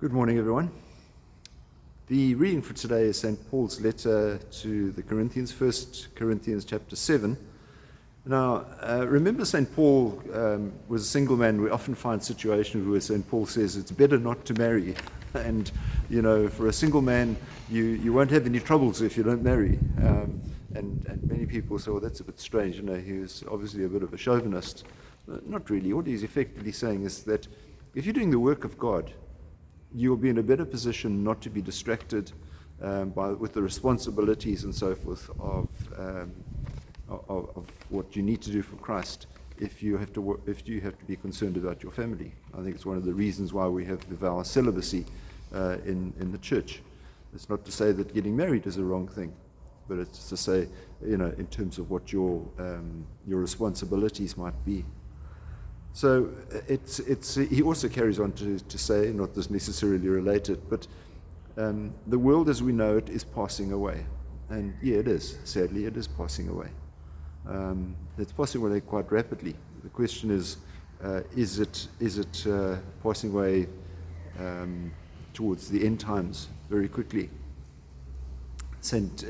Good morning, everyone. The reading for today is St. Paul's letter to the Corinthians, 1 Corinthians chapter 7. Now, remember St. Paul was a single man. We often find situations where St. Paul says it's better not to marry. And, you know, for a single man, you won't have any troubles if you don't marry. And many people say, well, that's a bit strange. You know, he was obviously a bit of a chauvinist. Not really. What he's effectively saying is that if you're doing the work of God, you'll be in a better position not to be distracted with the responsibilities and so forth of what you need to do for Christ if you have to be concerned about your family. I think it's one of the reasons why we have the vow of celibacy in the church. It's not to say that getting married is a wrong thing, but it's to say, you know, in terms of what your responsibilities might be. So he also carries on to say, not this necessarily related, but the world as we know it is passing away. And yeah, it is. Sadly, it is passing away. It's passing away quite rapidly. The question is it passing away towards the end times very quickly? St.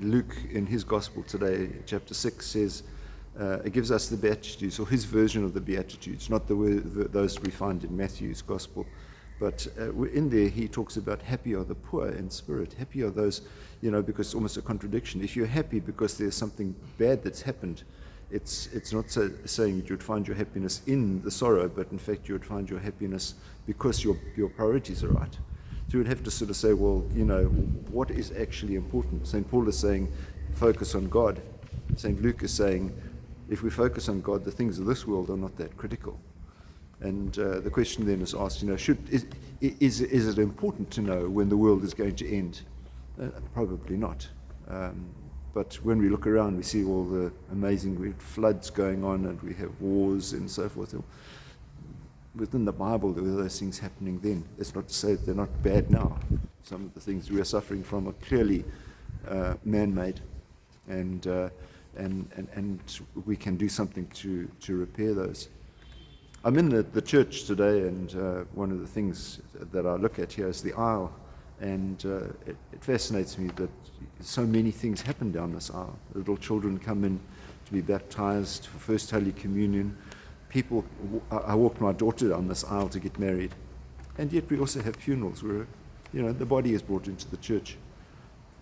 Luke in his Gospel today, chapter 6, says, it gives us the Beatitudes, or his version of the Beatitudes, not those we find in Matthew's Gospel. But in there he talks about happy are the poor in spirit. Happy are those, you know, because it's almost a contradiction. If you're happy because there's something bad that's happened, it's not saying that you would find your happiness in the sorrow, but in fact you would find your happiness because your priorities are right. So you would have to sort of say, well, you know, what is actually important? St. Paul is saying, focus on God. St. Luke is saying, if we focus on God, the things of this world are not that critical. And the question then is asked, you know, is it important to know when the world is going to end? Probably not. But when we look around, we see all the amazing floods going on, and we have wars and so forth. Within the Bible, there were those things happening then. It's not to say that they're not bad now. Some of the things we are suffering from are clearly man-made, and we can do something to repair those. I'm in the church today, and one of the things that I look at here is the aisle, and it fascinates me that so many things happen down this aisle. Little children come in to be baptized for First Holy Communion. I walked my daughter down this aisle to get married, and yet we also have funerals where, you know, the body is brought into the church.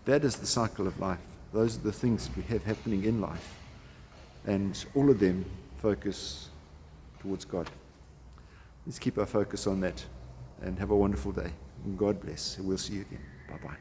That is the cycle of life. Those are the things that we have happening in life, and all of them focus towards God. Let's keep our focus on that and have a wonderful day. And God bless. We'll see you again. Bye-bye.